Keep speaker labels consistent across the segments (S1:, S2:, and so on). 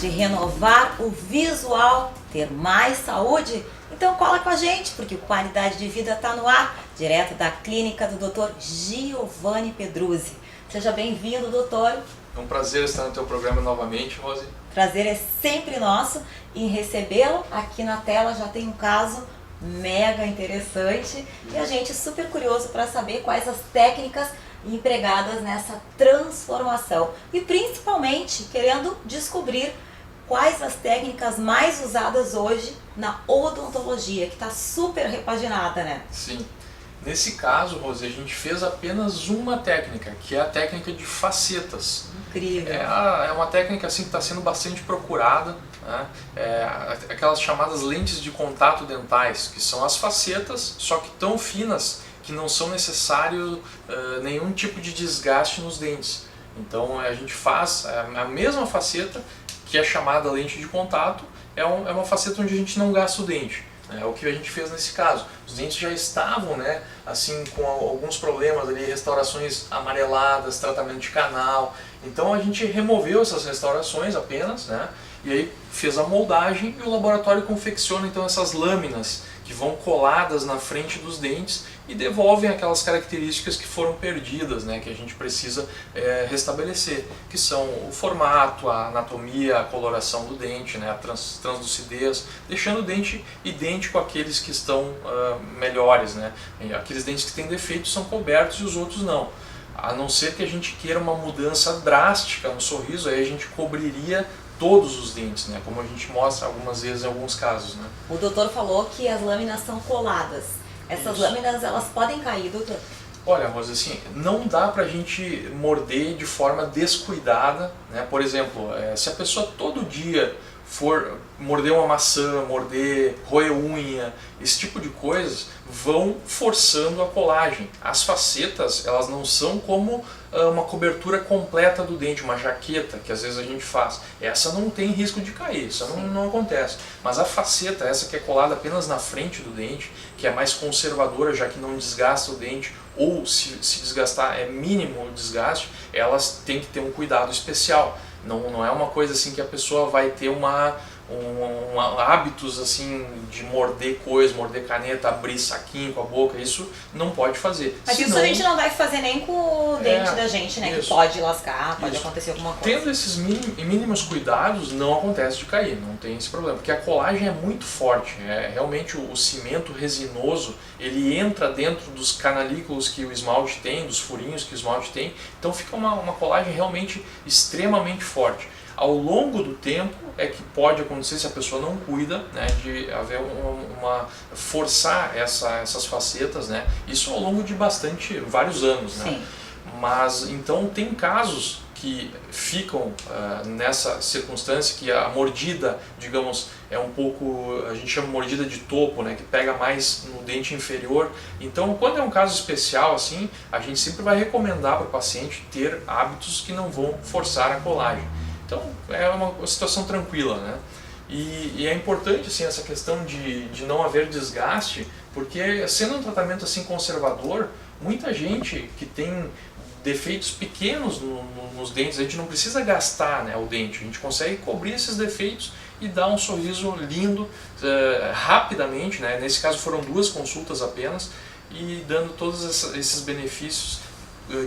S1: de renovar o visual, ter mais saúde? Então cola com a gente, porque qualidade de vida está no ar, direto da clínica do Dr. Giovanni Pedruzzi. Seja bem-vindo, doutor.
S2: É um prazer estar no teu programa novamente, Rose.
S1: Prazer é sempre nosso em recebê-lo. Aqui na tela já tem um caso mega interessante e a gente super curioso para saber quais as técnicas empregadas nessa transformação e principalmente querendo descobrir quais as técnicas mais usadas hoje na odontologia, que está super repaginada, né?
S2: Sim. Nesse caso, Rose, a gente fez apenas uma técnica, que é a técnica de facetas.
S1: Incrível.
S2: É uma técnica assim, que está sendo bastante procurada, né? Aquelas chamadas lentes de contato dentais, que são as facetas, só que tão finas que não são necessário nenhum tipo de desgaste nos dentes. Então a gente faz a mesma faceta, que é chamada lente de contato, é uma faceta onde a gente não gasta o dente. É o que a gente fez nesse caso. Os dentes já estavam, né, assim, com alguns problemas ali, restaurações amareladas, tratamento de canal. Então a gente removeu essas restaurações apenas, né, e aí fez a moldagem e o laboratório confecciona então essas lâminas que vão coladas na frente dos dentes e devolvem aquelas características que foram perdidas, né, que a gente precisa restabelecer, que são o formato, a anatomia, a coloração do dente, né, a translucidez, deixando o dente idêntico àqueles que estão melhores, né. Aqueles dentes que têm defeitos são cobertos e os outros não. A não ser que a gente queira uma mudança drástica no sorriso, aí a gente cobriria todos os dentes, né? Como a gente mostra algumas vezes em alguns casos, né?
S1: O doutor falou que as lâminas são coladas. Essas
S2: Isso.
S1: lâminas, elas podem cair, doutor?
S2: Olha, Rosa, assim, não dá pra gente morder de forma descuidada, né? Por exemplo, se a pessoa todo dia for morder uma maçã, roer unha, esse tipo de coisas, vão forçando a colagem. As facetas, elas não são como uma cobertura completa do dente, uma jaqueta, que às vezes a gente faz. Essa não tem risco de cair, isso não acontece. Mas a faceta, essa que é colada apenas na frente do dente, que é mais conservadora, já que não desgasta o dente, ou se desgastar é mínimo o desgaste, elas têm que ter um cuidado especial. Não é uma coisa assim que a pessoa vai ter hábitos assim de morder coisa, morder caneta, abrir saquinho com a boca, isso não pode fazer.
S1: Mas isso a gente não vai fazer nem com o dente da gente, né?
S2: Isso.
S1: Que pode lascar, pode acontecer alguma coisa.
S2: Tendo esses mínimos cuidados, não acontece de cair, não tem esse problema, porque a colagem é muito forte, realmente o cimento resinoso, ele entra dentro dos canalículos que o esmalte tem, dos furinhos que o esmalte tem, então fica uma colagem realmente extremamente forte. Ao longo do tempo é que pode acontecer, se a pessoa não cuida, né, de haver forçar essas facetas, né, isso ao longo de vários anos, né.
S1: Sim.
S2: Mas então tem casos que ficam nessa circunstância que a mordida, digamos, é um pouco, a gente chama de mordida de topo, né, que pega mais no dente inferior. Então, quando é um caso especial assim, a gente sempre vai recomendar para o paciente ter hábitos que não vão forçar a colagem. Então, é uma situação tranquila, né? E é importante assim, essa questão de não haver desgaste, porque sendo um tratamento assim conservador, muita gente que tem defeitos pequenos nos dentes, a gente não precisa gastar, né, o dente, a gente consegue cobrir esses defeitos e dar um sorriso lindo rapidamente, né? Nesse caso foram 2 consultas apenas e dando todos esses benefícios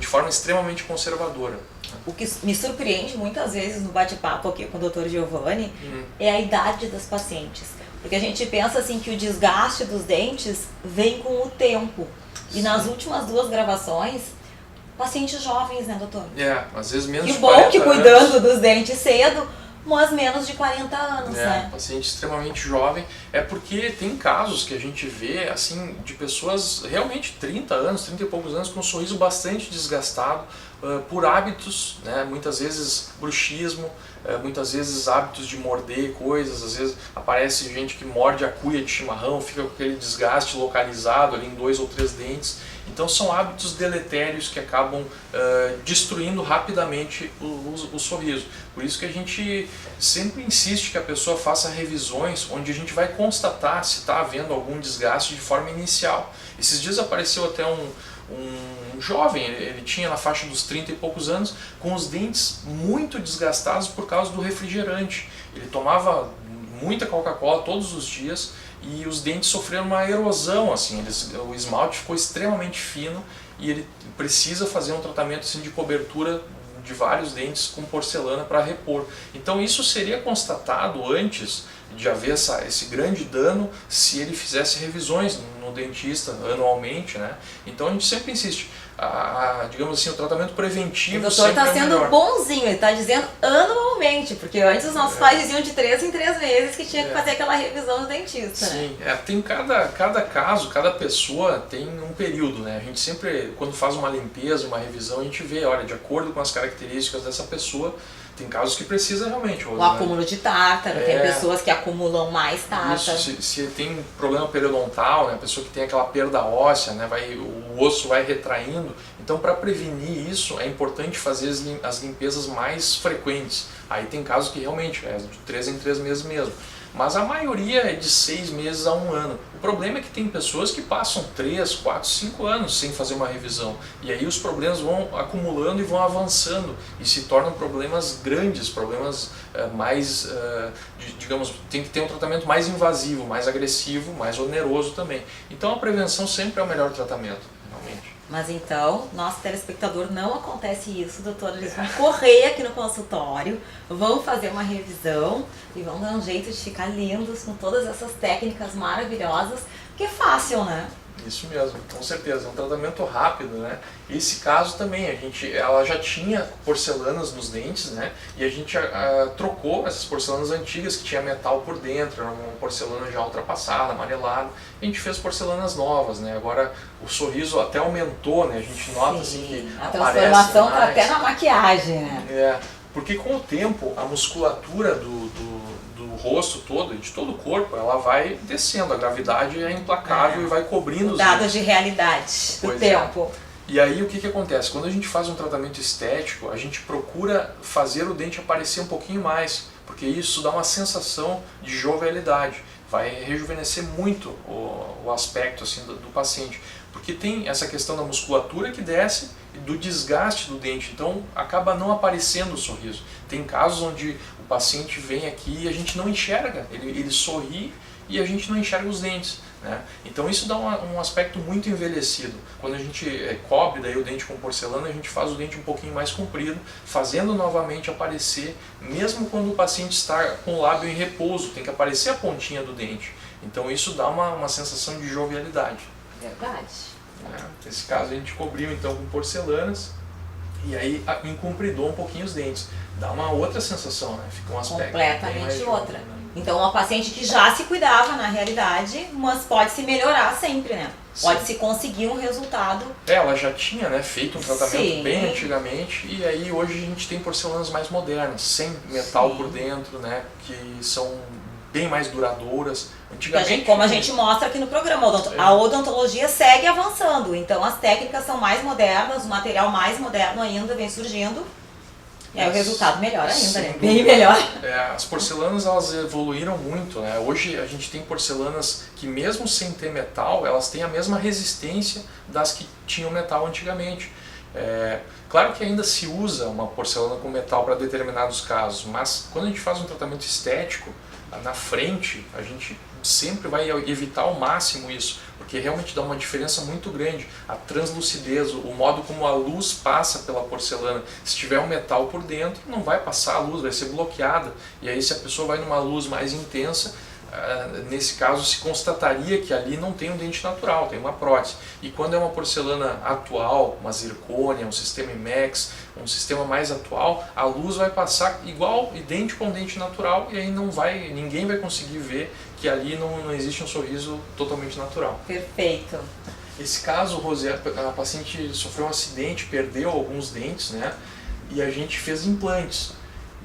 S2: de forma extremamente conservadora.
S1: O que me surpreende muitas vezes no bate-papo aqui com o Dr. Giovanni é a idade das pacientes. Porque a gente pensa assim que o desgaste dos dentes vem com o tempo. E
S2: Sim.
S1: nas últimas 2 gravações, pacientes jovens, né, doutor?
S2: Às vezes menos
S1: Que
S2: de
S1: bom
S2: 40
S1: que
S2: anos.
S1: cuidando dos dentes cedo, mas menos de 40 anos, né?
S2: Paciente extremamente jovem, porque tem casos que a gente vê assim de pessoas realmente 30 anos, 30 e poucos anos com um sorriso bastante desgastado por hábitos, né, muitas vezes bruxismo, muitas vezes hábitos de morder coisas, às vezes aparece gente que morde a cuia de chimarrão, fica com aquele desgaste localizado ali em 2 ou 3 dentes. Então são hábitos deletérios que acabam destruindo rapidamente o sorriso. Por isso que a gente sempre insiste que a pessoa faça revisões onde a gente vai constatar se está havendo algum desgaste de forma inicial. Esses dias apareceu até um jovem, ele tinha na faixa dos 30 e poucos anos, com os dentes muito desgastados por causa do refrigerante. Ele tomava muita Coca-Cola todos os dias e os dentes sofreram uma erosão, assim, o esmalte ficou extremamente fino e ele precisa fazer um tratamento assim, de cobertura de vários dentes com porcelana para repor. Então isso seria constatado antes de haver esse grande dano se ele fizesse revisões no dentista anualmente, né? Então a gente sempre insiste, digamos assim, o tratamento preventivo.
S1: O doutor está sendo
S2: melhor.
S1: bonzinho, ele está dizendo anualmente, porque antes os nossos pais diziam de 3 em 3 meses que tinha que fazer aquela revisão do dentista.
S2: Sim,
S1: né?
S2: Tem cada caso, cada pessoa tem um período, né? A gente sempre, quando faz uma limpeza, uma revisão, a gente vê, olha, de acordo com as características dessa pessoa, tem casos que precisa realmente.
S1: O acúmulo de tártaro, tem pessoas que acumulam mais tártaro.
S2: Isso, se tem problema periodontal, né, a pessoa que tem aquela perda óssea, né, o osso vai retraindo. Então, para prevenir isso, é importante fazer as limpezas mais frequentes. Aí tem casos que realmente é de 3 em 3 meses mesmo. Mas a maioria é de 6 meses a 1 ano. O problema é que tem pessoas que passam 3, 4, 5 anos sem fazer uma revisão. E aí os problemas vão acumulando e vão avançando e se tornam problemas grandes, problemas mais, digamos, tem que ter um tratamento mais invasivo, mais agressivo, mais oneroso também. Então a prevenção sempre é o melhor tratamento, realmente.
S1: Mas então, nosso telespectador, não acontece isso, doutor. Eles vão correr aqui no consultório, vão fazer uma revisão e vão dar um jeito de ficar lindos com todas essas técnicas maravilhosas, que é fácil, né?
S2: Isso mesmo, com certeza, é um tratamento rápido, né? Esse caso também, ela já tinha porcelanas nos dentes, né? E a gente trocou essas porcelanas antigas que tinha metal por dentro, era uma porcelana já ultrapassada, amarelada. A gente fez porcelanas novas, né? Agora o sorriso até aumentou, né? A gente nota assim que
S1: a transformação
S2: mais.
S1: tá até na maquiagem, né?
S2: Porque com o tempo a musculatura do rosto todo, de todo o corpo, ela vai descendo, a gravidade é implacável e vai cobrindo os
S1: dados de realidade do tempo.
S2: E aí o que acontece? Quando a gente faz um tratamento estético, a gente procura fazer o dente aparecer um pouquinho mais, porque isso dá uma sensação de jovialidade, vai rejuvenescer muito o aspecto assim, do paciente, porque tem essa questão da musculatura que desce e do desgaste do dente, então acaba não aparecendo o sorriso. Tem casos onde o paciente vem aqui e a gente não enxerga, ele sorri e a gente não enxerga os dentes, né? Então isso dá um aspecto muito envelhecido. Quando a gente cobre daí o dente com porcelana, a gente faz o dente um pouquinho mais comprido, fazendo novamente aparecer, mesmo quando o paciente está com o lábio em repouso, tem que aparecer a pontinha do dente. Então isso dá uma sensação de jovialidade.
S1: Verdade.
S2: Nesse caso a gente cobriu então com porcelanas e aí encompridou um pouquinho os dentes. Dá uma outra sensação, né? Fica um aspecto
S1: completamente outra. Então uma paciente que já se cuidava na realidade, mas pode se melhorar sempre, né? Pode se conseguir um resultado.
S2: Ela já tinha, né, feito um tratamento
S1: Sim.
S2: bem antigamente e aí hoje a gente tem porcelanas mais modernas, sem metal por dentro, né? Que são bem mais duradouras. Antigamente,
S1: como a gente mostra aqui no programa, a odontologia segue avançando, então as técnicas são mais modernas, o material mais moderno ainda vem surgindo, e aí o resultado melhor ainda, né? Bem melhor.
S2: As porcelanas elas evoluíram muito, né? Hoje a gente tem porcelanas que mesmo sem ter metal, elas têm a mesma resistência das que tinham metal antigamente. Claro que ainda se usa uma porcelana com metal para determinados casos, mas quando a gente faz um tratamento estético, na frente a gente sempre vai evitar ao máximo isso, porque realmente dá uma diferença muito grande. A translucidez, o modo como a luz passa pela porcelana. Se tiver um metal por dentro, não vai passar a luz, vai ser bloqueada. E aí se a pessoa vai numa luz mais intensa, nesse caso se constataria que ali não tem um dente natural, tem uma prótese. E quando é uma porcelana atual, uma zircônia, um sistema IMEX, um sistema mais atual, a luz vai passar igual, idêntico a um dente natural, e aí ninguém vai conseguir ver que ali não existe um sorriso totalmente natural.
S1: Perfeito.
S2: Esse caso, Rosé, a paciente sofreu um acidente, perdeu alguns dentes, né? E a gente fez implantes.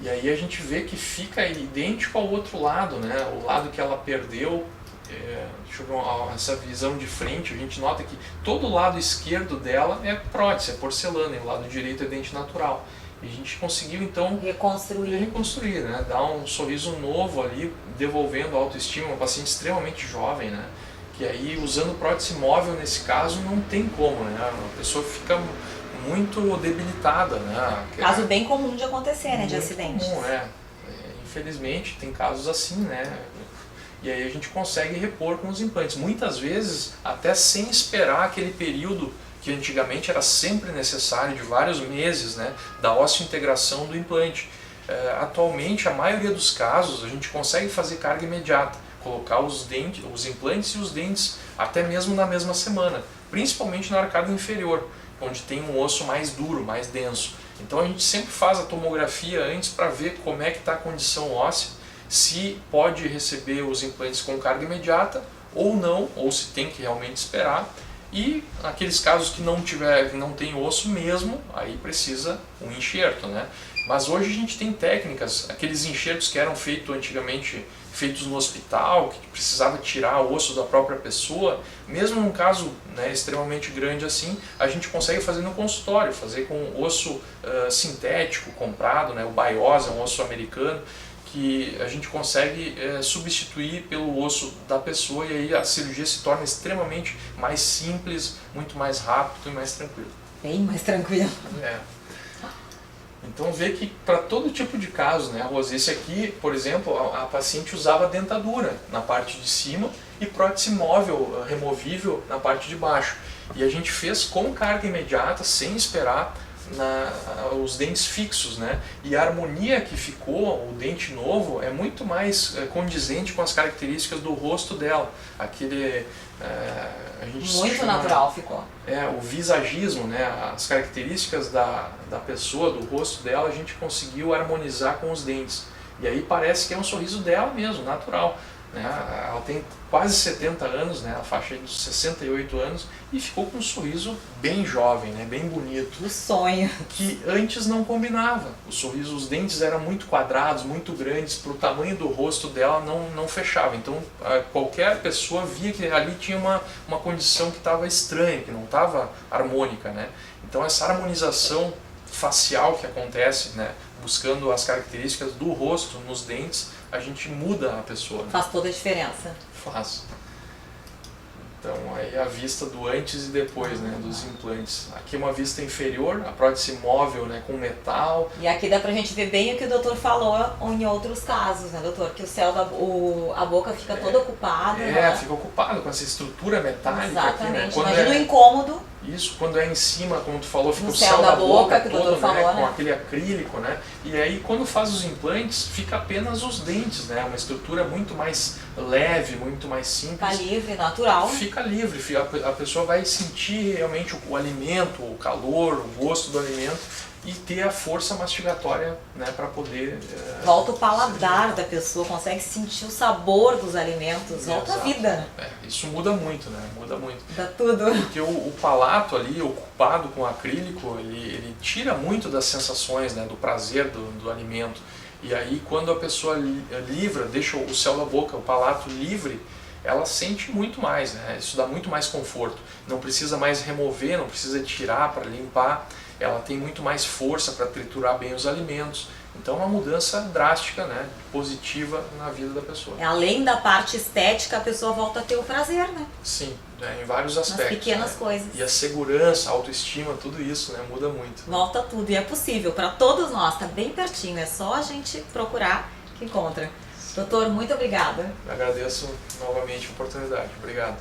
S2: E aí a gente vê que fica idêntico ao outro lado, né? O lado que ela perdeu, deixa eu ver essa visão de frente, a gente nota que todo o lado esquerdo dela é prótese, é porcelana, e o lado direito é dente natural. E a gente conseguiu então reconstruir, né? Dar um sorriso novo ali, devolvendo a autoestima, uma paciente extremamente jovem, né? que aí usando prótese móvel nesse caso não tem como, né? A pessoa fica muito debilitada, né?
S1: Caso bem comum de acontecer, né? De
S2: Muito
S1: acidentes.
S2: comum, infelizmente tem casos assim, né? E aí a gente consegue repor com os implantes. Muitas vezes até sem esperar aquele período que antigamente era sempre necessário, de vários meses, né? Da osteointegração do implante. Atualmente, a maioria dos casos, a gente consegue fazer carga imediata, colocar os dentes, os implantes e os dentes até mesmo na mesma semana, principalmente na arcada inferior, onde tem um osso mais duro, mais denso. Então a gente sempre faz a tomografia antes para ver como é que está a condição óssea, se pode receber os implantes com carga imediata ou não, ou se tem que realmente esperar. E aqueles casos que não tem osso mesmo, aí precisa um enxerto, né? Mas hoje a gente tem técnicas, aqueles enxertos que eram feitos antigamente, feitos no hospital, que precisava tirar o osso da própria pessoa, mesmo num caso, né, extremamente grande assim, a gente consegue fazer no consultório, fazer com osso sintético comprado, né, o Biosa, um osso americano, que a gente consegue substituir pelo osso da pessoa, e aí a cirurgia se torna extremamente mais simples, muito mais rápido e mais tranquilo.
S1: Bem mais tranquilo.
S2: Então vê que para todo tipo de caso, né, Rose, esse aqui, por exemplo, a paciente usava dentadura na parte de cima e prótese móvel removível na parte de baixo. E a gente fez com carga imediata, sem esperar, os dentes fixos, né? E a harmonia que ficou, o dente novo, é muito mais condizente com as características do rosto dela. Aquele... a gente
S1: muito
S2: chama,
S1: natural ficou.
S2: O visagismo, né? As características da pessoa, do rosto dela, a gente conseguiu harmonizar com os dentes. E aí parece que é um sorriso dela mesmo, natural. Né? Ela tem quase 70 anos, né? A faixa dos 68 anos, e ficou com um sorriso bem jovem, né? Bem bonito.
S1: O sonho.
S2: Que antes não combinava. O sorriso, os dentes eram muito quadrados, muito grandes, para o tamanho do rosto dela não fechava. Então qualquer pessoa via que ali tinha uma condição que estava estranha, que não estava harmônica, né? Então essa harmonização facial que acontece, né? Buscando as características do rosto nos dentes, a gente muda a pessoa. Né?
S1: Faz toda a diferença.
S2: Faz. Então aí a vista do antes e depois, né, dos implantes. Aqui é uma vista inferior, a prótese móvel, né, com metal.
S1: E aqui dá pra gente ver bem o que o doutor falou em outros casos, né, doutor? Que o céu a boca fica toda ocupada. Né?
S2: Fica ocupada com essa estrutura metálica.
S1: Exatamente.
S2: Aqui, né?
S1: Imagina o incômodo.
S2: Isso, quando é em cima, como tu falou, fica
S1: no
S2: o céu da boca
S1: que o
S2: todo,
S1: doutor falou,
S2: com aquele acrílico, né? E aí quando faz os implantes, fica apenas os dentes, né? Uma estrutura muito mais leve, muito mais simples.
S1: Fica livre, natural.
S2: Fica livre, a pessoa vai sentir realmente o alimento, o calor, o gosto do alimento, e ter a força mastigatória, né, para poder...
S1: volta o paladar da pessoa, consegue sentir o sabor dos alimentos, volta a vida.
S2: Isso muda muito, né? Muda muito.
S1: Dá tudo.
S2: Porque o palato ali, ocupado com acrílico, ele tira muito das sensações, né, do prazer do alimento. E aí quando a pessoa livra, deixa o céu da boca, o palato livre, ela sente muito mais, né? Isso dá muito mais conforto. Não precisa mais remover, não precisa tirar para limpar. Ela tem muito mais força para triturar bem os alimentos. Então é uma mudança drástica, né, positiva na vida da pessoa.
S1: Além da parte estética, a pessoa volta a ter o prazer, né?
S2: Sim, né, em vários aspectos.
S1: Nas pequenas
S2: né?
S1: coisas.
S2: E a segurança, a autoestima, tudo isso, né, muda muito.
S1: Volta tudo, e é possível para todos nós, tá bem pertinho, é só a gente procurar que encontra. Doutor, muito obrigada.
S2: Eu agradeço novamente a oportunidade. Obrigado.